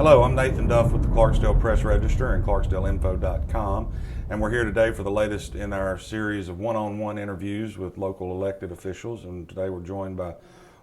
Hello, I'm Nathan Duff with the Clarksdale Press Register and ClarksdaleInfo.com, and we're here today for the latest in our series of one-on-one interviews with local elected officials. And today we're joined by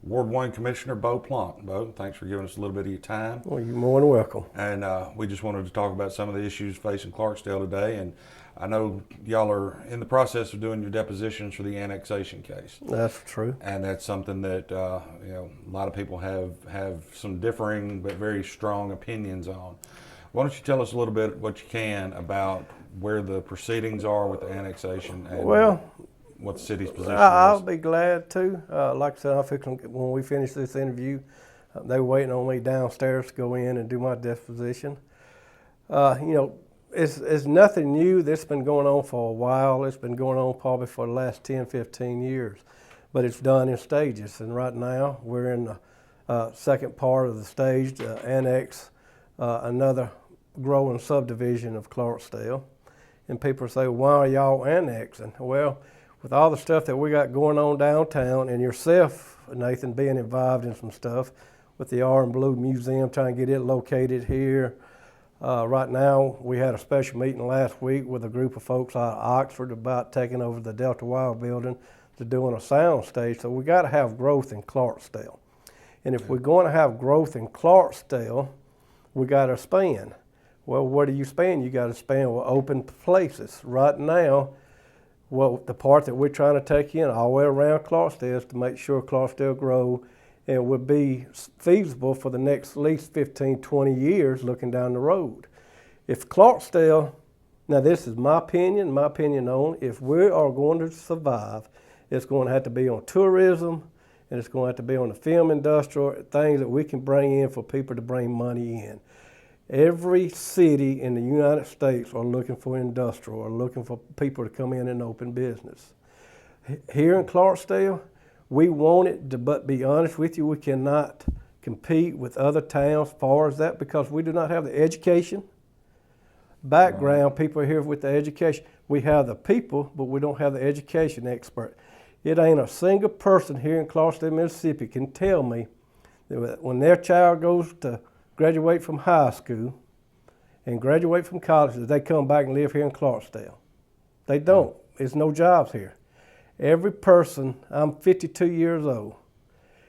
Ward 1 Commissioner Bo Plunk. Bo, thanks for giving us a little bit of your time. Well, you're more than welcome. And we just wanted to talk about some of the issues facing Clarksdale today. And I know y'all are in the process of doing your depositions for the annexation case. That's true. And that's something that a lot of people have some differing but very strong opinions on. Why don't you tell us a little bit what you can about where the proceedings are with the annexation and what the city's position I'll is? be glad to. Like I said, when we finish this interview, they were waiting on me downstairs to go in and do my deposition. It's nothing new. This has been going on for a while. It's been going on probably for the last 10, 15 years. But it's done in stages. And right now, we're in the second part of the stage to annex another growing subdivision of Clarksdale. And people say, why are y'all annexing? Well, with all the stuff that we got going on downtown, and yourself, Nathan, being involved in some stuff with the R and Blue Museum, trying to get it located here. Right now, we had a special meeting last week with a group of folks out of Oxford about taking over the Delta Wild building to doing a sound stage. So we got to have growth in Clarksdale. And if we're going to have growth in Clarksdale, we got to expand. Well, where do you expand? You got to expand with open places. Right now, the part that we're trying to take in all the way around Clarksdale is to make sure Clarksdale grow and would be feasible for the next at least 15, 20 years looking down the road. If Clarksdale, now this is my opinion on, if we are going to survive, it's going to have to be on tourism, and it's going to have to be on the film industry, things that we can bring in for people to bring money in. Every city in the United States are looking for industrial, or looking for people to come in and open business. Here in Clarksdale, we want it, but be honest with you, we cannot compete with other towns as far as that because we do not have the education background. Right. People are here with the education. We have the people, but we don't have the education expert. It ain't a single person here in Clarksdale, Mississippi can tell me that when their child goes to graduate from high school and graduate from college, that they come back and live here in Clarksdale. They don't. There's no jobs here. Every person, I'm 52 years old,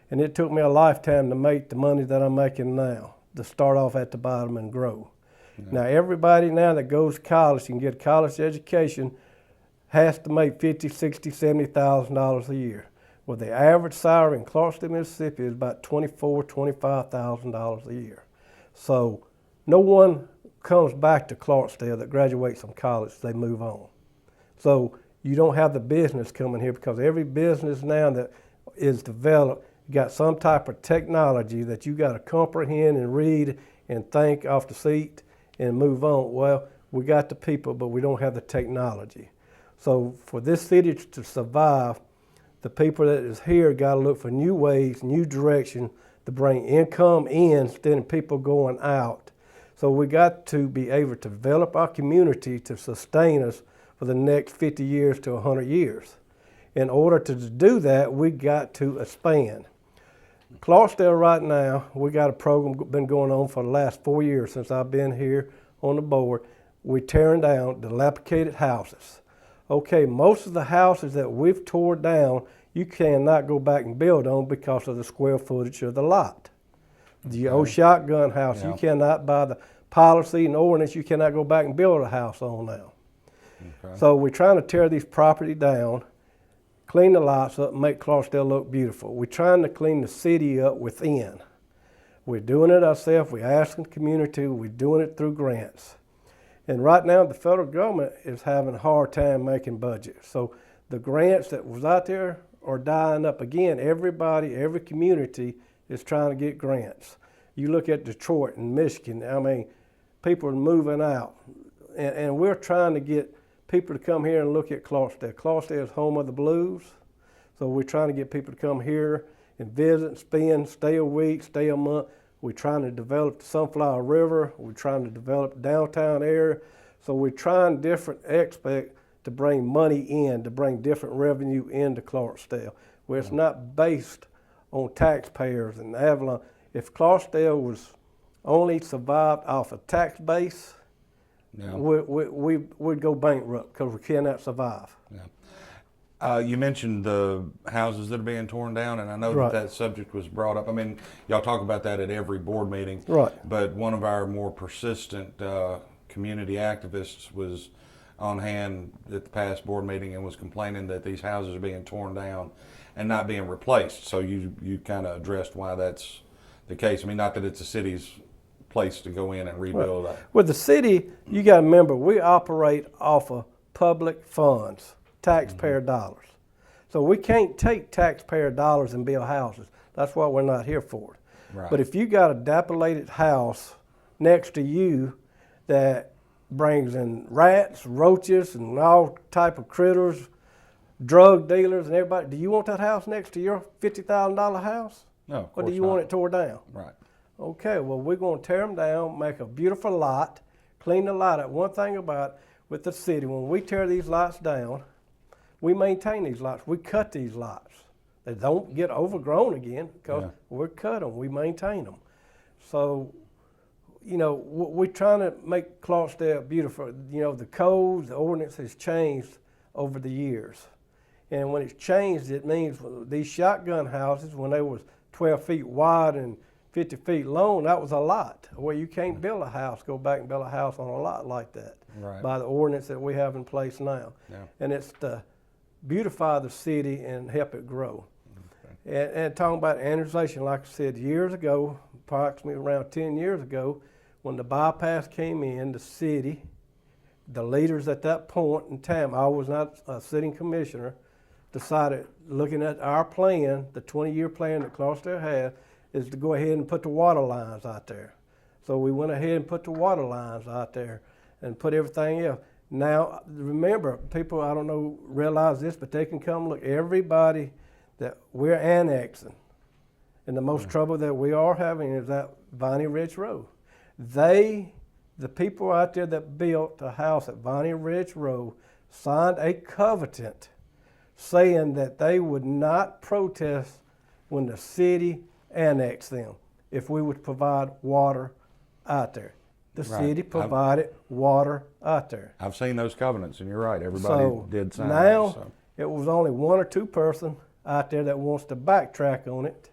and it took me a lifetime to make the money that I'm making now, to start off at the bottom and grow. Yeah. Now, everybody now that goes to college and get a college education has to make $50,000, $60,000, $70,000 a year. Well, the average salary in Clarksdale, Mississippi is about $24,000, $25,000 a year. So no one comes back to Clarksdale that graduates from college, they move on. So you don't have the business coming here because every business now that is developed, you got some type of technology that you got to comprehend and read and think off the seat and move on. Well, we got the people, but we don't have the technology. So for this city to survive, the people that is here got to look for new ways, new direction to bring income in instead of people going out. So we got to be able to develop our community to sustain us for the next 50 years to 100 years. In order to do that, we got to expand. Clarksdale right now, we got a program been going on for the last 4 years since I've been here on the board. We're tearing down dilapidated houses. Okay, most of the houses that we've tore down, you cannot go back and build on because of the square footage of the lot. The old shotgun house, you cannot, by the policy and ordinance, you cannot go back and build a house on now. Okay. So we're trying to tear these property down, clean the lots up, and make Clarksdale look beautiful. We're trying to clean the city up within. We're doing it ourselves. We're asking the community. We're doing it through grants. And right now, the federal government is having a hard time making budgets. So the grants that was out there are dying up again. Everybody, every community is trying to get grants. You look at Detroit and Michigan, I mean, people are moving out. And we're trying to get people to come here and look at Clarksdale. Clarksdale is home of the blues, so we're trying to get people to come here and visit, spend, stay a week, stay a month. We're trying to develop the Sunflower River. We're trying to develop the downtown area. So we're trying different aspects to bring money in, to bring different revenue into Clarksdale, where it's not based on taxpayers and Avalon. If Clarksdale was only survived off a tax base, Yeah. we'd go bankrupt because we cannot survive. Yeah. You mentioned the houses that are being torn down, and I know Right. that subject was brought up. I mean, y'all talk about that at every board meeting. Right. But one of our more persistent community activists was on hand at the past board meeting and was complaining that these houses are being torn down and not being replaced. So you kind of addressed why that's the case. I mean, not that it's the city's place to go in and rebuild that. With the city, you got to remember, we operate off of public funds, taxpayer dollars. So we can't take taxpayer dollars and build houses. That's what we're not here for. Right. But if you got a dilapidated house next to you that brings in rats, roaches, and all type of critters, drug dealers and everybody, do you want that house next to your $50,000 house? No, of Or course do you not. want it tore down? Right. Okay, well, we're going to tear them down, make a beautiful lot, clean the lot up. One thing about with the city, when we tear these lots down, we maintain these lots. We cut these lots. They don't get overgrown again because we cut them. We maintain them. So, you know, we're trying to make Clarksdale beautiful. You know, the codes, the ordinance has changed over the years. And when it's changed, it means these shotgun houses, when they was 12 feet wide and 50 feet long, that was a lot. Well, you can't build a house, go back and build a house on a lot like that by the ordinance that we have in place now. Yeah. And it's to beautify the city and help it grow. And talking about annexation, like I said, years ago, approximately around 10 years ago, when the bypass came in, the city, the leaders at that point in time, I was not a sitting commissioner, decided, looking at our plan, the 20-year plan that Clarksdale had, is to go ahead and put the water lines out there. So we went ahead and put the water lines out there and put everything else. Now, remember, people, I don't know, realize this, but they can come look. Everybody that we're annexing, and the most trouble that we are having is that Viney Ridge Road. The people out there that built a house at Viney Ridge Road signed a covenant saying that they would not protest when the city annexed them if we would provide water out there. The city provided water out there. I've seen those covenants, and you're right. Everybody did sign now, those, it was only one or two person out there that wants to backtrack on it.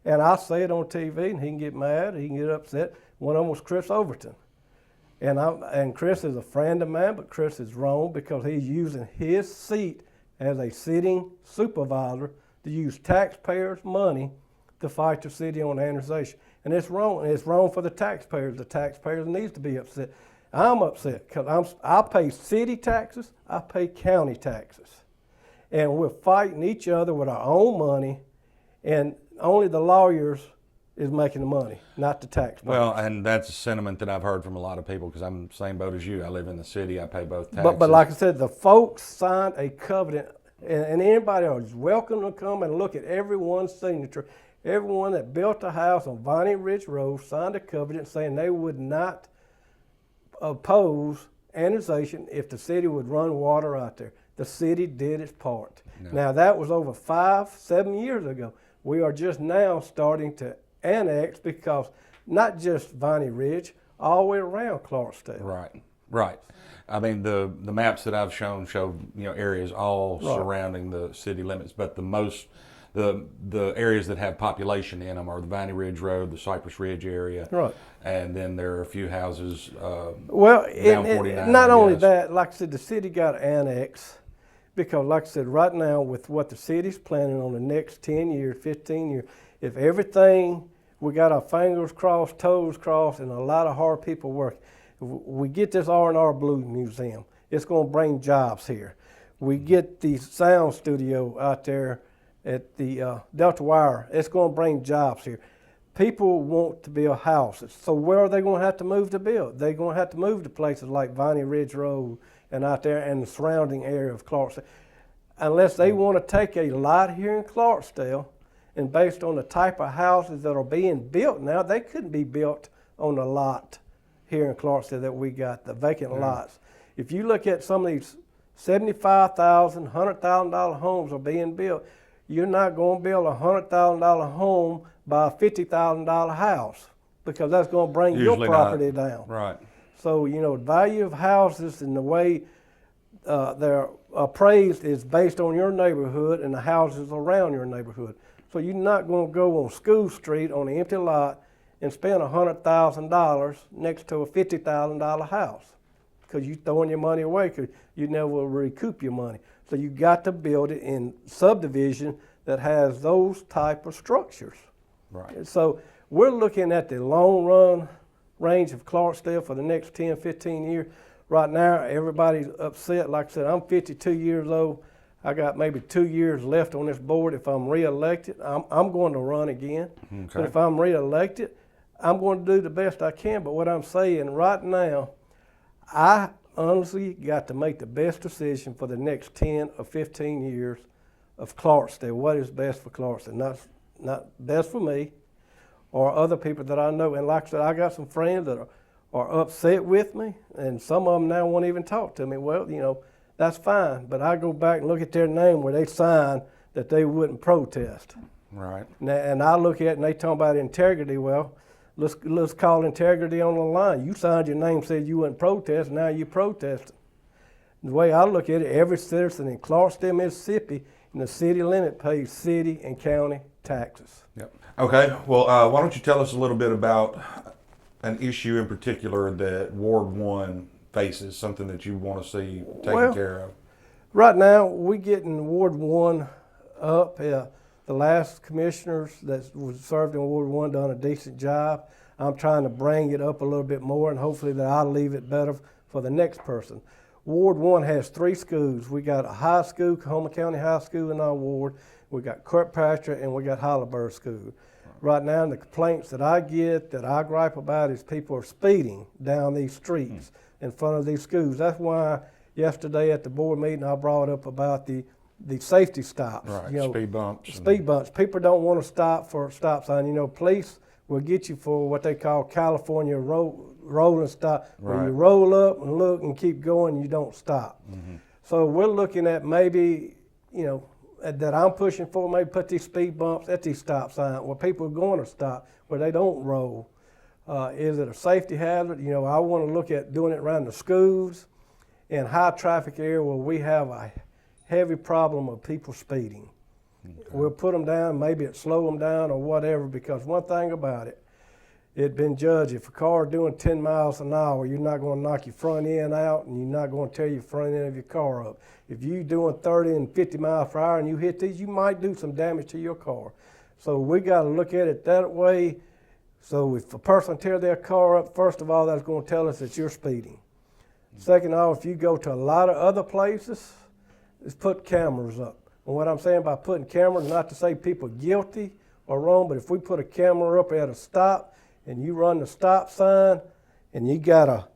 And I say it on TV, and he can get mad, he can get upset. One of them was Chris Overton. And Chris is a friend of mine, but Chris is wrong because he's using his seat as a sitting supervisor to use taxpayers' money to fight the city on annexation. And it's wrong. And it's wrong for the taxpayers. The taxpayers need to be upset. I'm upset because I pay city taxes, I pay county taxes. And we're fighting each other with our own money, and only the lawyers is making the money, not the taxpayers. Well, and that's a sentiment that I've heard from a lot of people because I'm in the same boat as you. I live in the city. I pay both taxes. But like I said, the folks signed a covenant, and anybody is welcome to come and look at everyone's signature. Everyone that built a house on Viney Ridge Road signed a covenant saying they would not oppose annexation if the city would run water out there. The city did its part. No. Now, that was over 5-7 years ago. We are just now starting to annex because not just Viney Ridge, all the way around Clarksdale. Right. I mean, the maps that I've shown show areas all surrounding the city limits, but the areas that have population in them are the Viney Ridge Road, the Cypress Ridge area, and then there are a few houses down 49. Not only that, like I said, the city got annexed because, like I said, right now with what the city's planning on the next 10 years, 15 years, if everything, we got our fingers crossed, toes crossed, and a lot of hard people working. We get this R&R Blues Museum. It's going to bring jobs here. We get the sound studio out there at the Delta Wire. It's going to bring jobs here. People want to build houses. So where are they going to have to move to build? They're going to have to move to places like Viney Ridge Road and out there and the surrounding area of Clarksdale. Unless they want to take a lot here in Clarksdale, and based on the type of houses that are being built now, they couldn't be built on a lot here in Clarksdale that we got, the vacant lots. If you look at some of these $75,000, $100,000 homes are being built, you're not going to build a $100,000 home by a $50,000 house. because that's going to bring Usually your property down. Right. So, you know, the value of houses and the way they're appraised is based on your neighborhood and the houses around your neighborhood. So you're not going to go on School Street on an empty lot and spend $100,000 next to a $50,000 house because you're throwing your money away because you never will recoup your money. So you got to build it in subdivision that has those type of structures. Right. So we're looking at the long run range of Clarksdale for the next 10, 15 years. Right now, everybody's upset. Like I said, I'm 52 years old. I got maybe 2 years left on this board. If I'm reelected, I'm going to run again. Okay. But if I'm reelected, I'm going to do the best I can. But what I'm saying right now, I honestly got to make the best decision for the next 10 or 15 years of Clarksdale. What is best for Clarksdale? Not best for me or other people that I know. And like I said, I got some friends that are upset with me, and some of them now won't even talk to me. Well, you know, that's fine. But I go back and look at their name where they signed that they wouldn't protest. Right. And I look at it and they talk about integrity. Well, let's call integrity on the line. You signed your name, said you wouldn't protest, now you protesting. The way I look at it, every citizen in Clarksdale, Mississippi, in the city limit pays city and county taxes. Yep. Okay. Well, why don't you tell us a little bit about an issue in particular that Ward 1 faces, something that you want to see taken care of? Right now, we're getting Ward 1 up. The last commissioners that was served in Ward 1 done a decent job. I'm trying to bring it up a little bit more, and hopefully that I'll leave it better for the next person. Ward 1 has 3 schools. We got a high school, Coahoma County High School in our ward. We got Kirkpatrick, and we got Hollyburg School. Right now, the complaints that I get, that I gripe about, is people are speeding down these streets in front of these schools. That's why yesterday at the board meeting I brought up about the safety stops. Right, you know, speed bumps. Speed bumps. People don't want to stop for a stop sign. You know, police will get you for what they call California rolling stop, where you roll up and look and keep going, you don't stop. Mm-hmm. So we're looking at maybe, you know, that I'm pushing for, maybe put these speed bumps at these stop signs where people are going to stop, where they don't roll. Is it a safety hazard? You know, I want to look at doing it around the schools and high traffic area where we have a heavy problem of people speeding. Okay. We'll put them down, maybe it slow them down or whatever, because one thing about it, it's been judged. If a car is doing 10 miles an hour, you're not going to knock your front end out and you're not going to tear your front end of your car up. If you're doing 30 and 50 miles per hour and you hit these, you might do some damage to your car. So we got to look at it that way. So if a person tear their car up, first of all, that's going to tell us that you're speeding. Second of all, if you go to a lot of other places, is put cameras up. And what I'm saying by putting cameras, not to say people guilty or wrong, but if we put a camera up at a stop and you run the stop sign and you got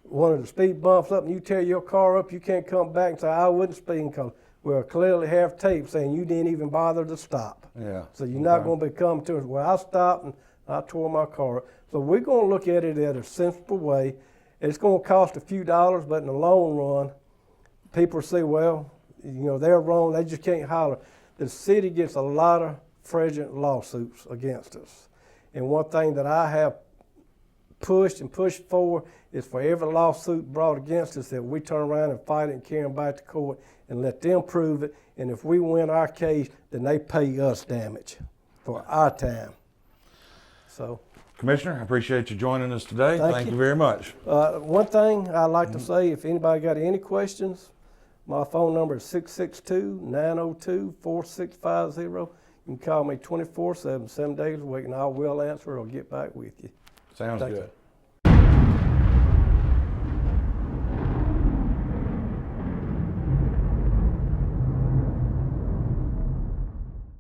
one of the speed bumps up and you tear your car up, you can't come back and say, I wasn't speeding, because we'll clearly have tape saying you didn't even bother to stop. Yeah. So you're not going to become to us, well, I stopped and I tore my car up. So we're going to look at it in a sensible way. It's going to cost a few dollars, but in the long run, people say, well, you know, they're wrong, they just can't holler. The city gets a lot of fraudulent lawsuits against us. And one thing that I have pushed for is for every lawsuit brought against us that we turn around and fight it and carry them back to court and let them prove it. And if we win our case, then they pay us damage for our time. So, Commissioner, I appreciate you joining us today. Thank you very much. One thing I'd like to say, if anybody got any questions, my phone number is 662-902-4650. You can call me 24/7, 7 days a week, and I will answer or get back with you. Sounds good.